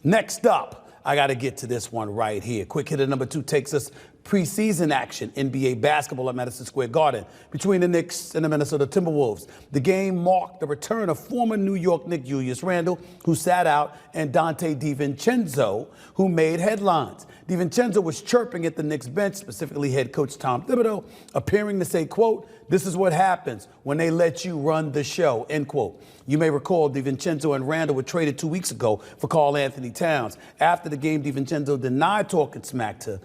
Next up, I got to get to this one right here. Quick hitter number 2 takes us preseason action, NBA basketball at Madison Square Garden between the Knicks and the Minnesota Timberwolves. The game marked the return of former New York Knicks Julius Randle, who sat out, and Donte DiVincenzo, who made headlines. DiVincenzo was chirping at the Knicks bench, specifically head coach Tom Thibodeau, appearing to say, quote, "This is what happens when they let you run the show," end quote. You may recall DiVincenzo and Randle were traded 2 weeks ago for Karl-Anthony Towns. After the game, DiVincenzo denied talking smack to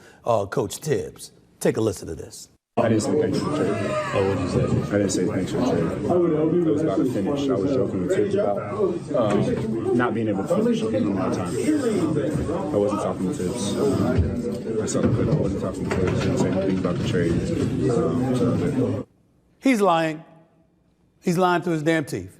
Coach Tibbs. Take a listen to this. I didn't say thanks for the trade. Oh, what did you say? I didn't say thanks for the trade. It was about to finish. I was joking with Tibbs about not being able to finish in my time. I wasn't talking to Tibbs. I saw the clip. I wasn't talking to Tibbs. I didn't say anything about the trade. He's lying. He's lying through his damn teeth.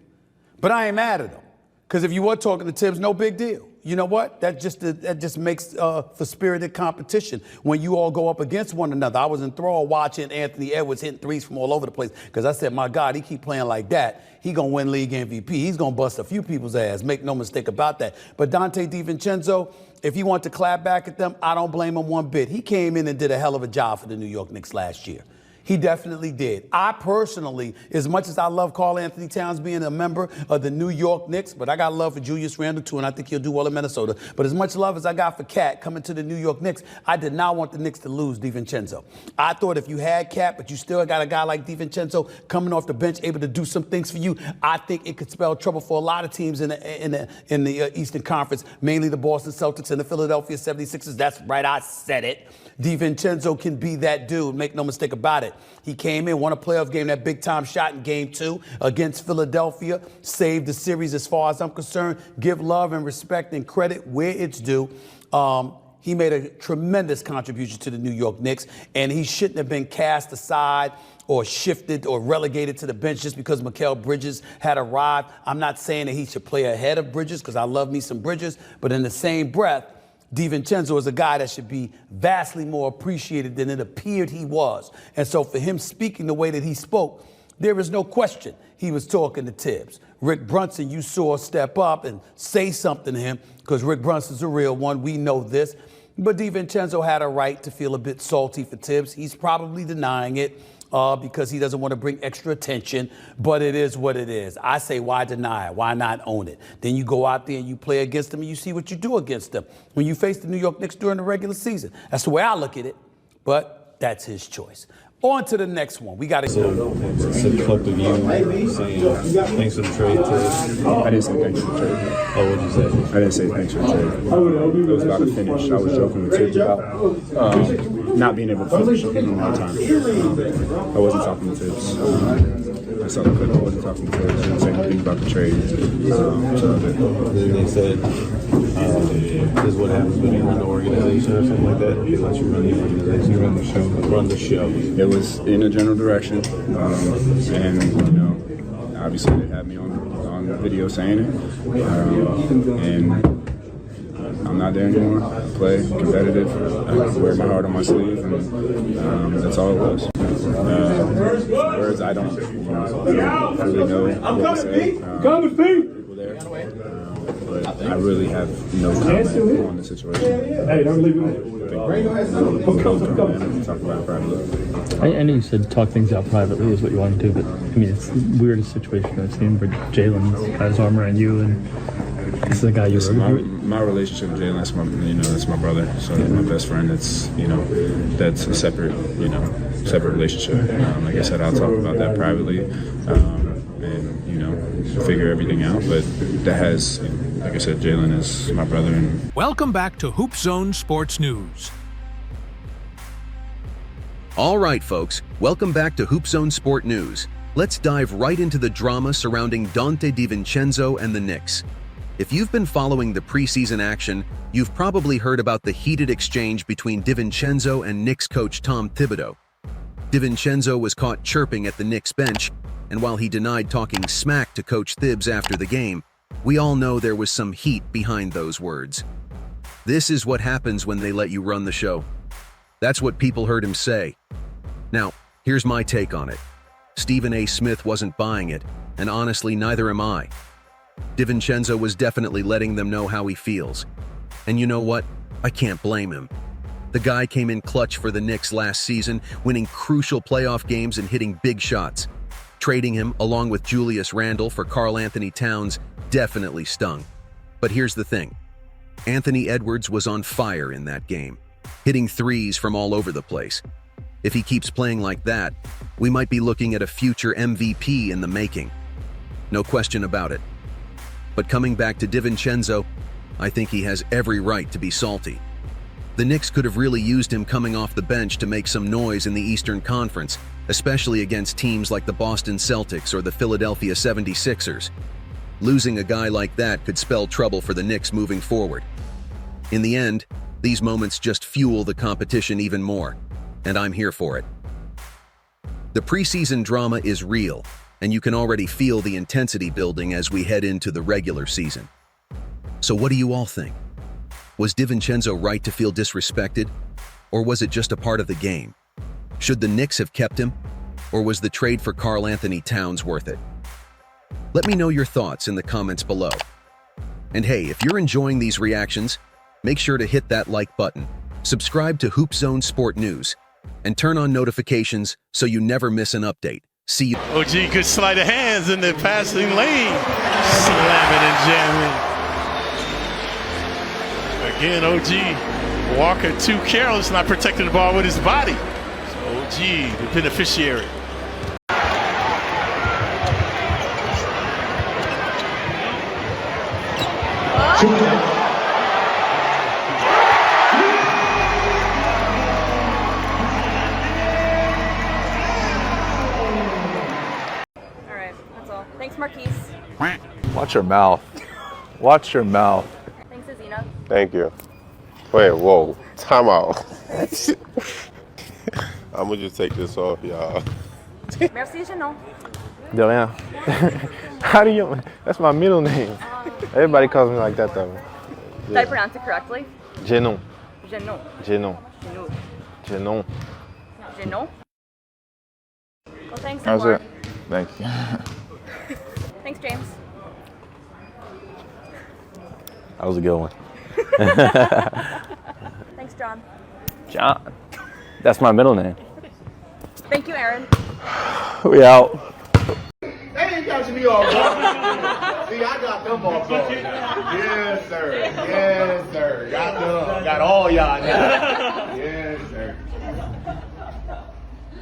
But I ain't mad at him. Because if you were talking to Tibbs, no big deal. You know what? That just makes for spirited competition when you all go up against one another. I was enthralled watching Anthony Edwards hitting threes from all over the place because I said, my God, he keep playing like that, he going to win league MVP. He's going to bust a few people's ass. Make no mistake about that. But Donte DiVincenzo, if he wants to clap back at them, I don't blame him one bit. He came in and did a hell of a job for the New York Knicks last year. He definitely did. I personally, as much as I love Karl-Anthony Towns being a member of the New York Knicks, but I got love for Julius Randle too, and I think he'll do well in Minnesota. But as much love as I got for Cat coming to the New York Knicks, I did not want the Knicks to lose DiVincenzo. I thought if you had Cat, but you still got a guy like DiVincenzo coming off the bench, able to do some things for you, I think it could spell trouble for a lot of teams in the Eastern Conference, mainly the Boston Celtics and the Philadelphia 76ers. That's right, I said it. DiVincenzo can be that dude, make no mistake about it. He came in, won a playoff game, that big-time shot in Game 2 against Philadelphia, saved the series as far as I'm concerned. Give love and respect and credit where it's due. He made a tremendous contribution to the New York Knicks, and he shouldn't have been cast aside or shifted or relegated to the bench just because Mikal Bridges had arrived. I'm not saying that he should play ahead of Bridges because I love me some Bridges, but in the same breath, DiVincenzo is a guy that should be vastly more appreciated than it appeared he was. And so for him speaking the way that he spoke, there is no question he was talking to Tibbs. Rick Brunson, you saw step up and say something to him because Rick Brunson's a real one. We know this. But DiVincenzo had a right to feel a bit salty for Tibbs. He's probably denying it because he doesn't want to bring extra attention, but it is what it is. I say, why deny it? Why not own it? Then you go out there and you play against them and you see what you do against them when you face the New York Knicks during the regular season. That's the way I look at it, but that's his choice. On to the next one. We got to go. It's a clip of you saying thanks for the trade. I didn't say thanks for the trade. Oh, what did you say? I didn't say thanks for the trade. It was about to finish. I was joking with Tibbs about not being able to finish in my time. I wasn't talking to Tibbs. I saw the clip. I wasn't talking to Tibbs. I didn't say anything about the trade. Then they said, this is what happens when you run the organization or something like that. They let you run the organization. You run the show. Run the show. It was in a general direction, and you know, obviously they had me on the video saying it, and I'm not there anymore. I play competitive, I wear my heart on my sleeve, and that's all it was. Words I don't really know what to say. People there, but I really have no comment on the situation. Hey, don't leave it. I know you said talk things out privately is what you want to do, but I mean, it's the weirdest situation I've seen where Jalen's got his arm around you and this is the guy you're my relationship with Jalen, that's my brother, so my best friend. That's a separate relationship. Like I said, I'll talk about that privately, and figure everything out. But that has, like I said, Jalen is my brother. And welcome back to HoopZone Sports News. All right, folks, welcome back to HoopZone Sport News. Let's dive right into the drama surrounding Donte DiVincenzo and the Knicks. If you've been following the preseason action, you've probably heard about the heated exchange between DiVincenzo and Knicks coach Tom Thibodeau. DiVincenzo was caught chirping at the Knicks bench, and while he denied talking smack to Coach Thibs after the game, we all know there was some heat behind those words. This is what happens when they let you run the show. That's what people heard him say. Now, here's my take on it. Stephen A. Smith wasn't buying it, and honestly, neither am I. DiVincenzo was definitely letting them know how he feels. And you know what? I can't blame him. The guy came in clutch for the Knicks last season, winning crucial playoff games and hitting big shots. Trading him, along with Julius Randle, for Karl-Anthony Towns definitely stung. But here's the thing. Anthony Edwards was on fire in that game, hitting threes from all over the place. If he keeps playing like that, we might be looking at a future MVP in the making. No question about it. But coming back to DiVincenzo, I think he has every right to be salty. The Knicks could have really used him coming off the bench to make some noise in the Eastern Conference, especially against teams like the Boston Celtics or the Philadelphia 76ers. Losing a guy like that could spell trouble for the Knicks moving forward. In the end, these moments just fuel the competition even more, and I'm here for it. The preseason drama is real, and you can already feel the intensity building as we head into the regular season. So what do you all think? Was DiVincenzo right to feel disrespected, or was it just a part of the game? Should the Knicks have kept him, or was the trade for Karl-Anthony Towns worth it? Let me know your thoughts in the comments below. And hey, if you're enjoying these reactions, make sure to hit that like button, subscribe to HoopZone Sport News, and turn on notifications so you never miss an update. See you. OG, good sleight of hands in the passing lane. Slamming and jamming. Again, OG, Walker too careless, not protecting the ball with his body. So OG, the beneficiary. Thanks, Marquise. Watch your mouth. Watch your mouth. Thanks, Azina. Thank you. Wait, whoa. Time out. I'm going to just take this off, y'all. Merci, Jeannot. De rien. How do you... That's my middle name. Everybody calls me like that, though. Did I pronounce it correctly? Jeannot. Jeannot. Jeannot. Jeannot. Jeannot. Jeannot. Well, thanks, How's Amar. it? Thanks. Thanks, James. That was a good one. Thanks, John. John. That's my middle name. Thank you, Aaron. We out. They ain't catching me off guard. See, I got them off guard. Yes, sir. Yes, sir. Got them. Got all y'all now.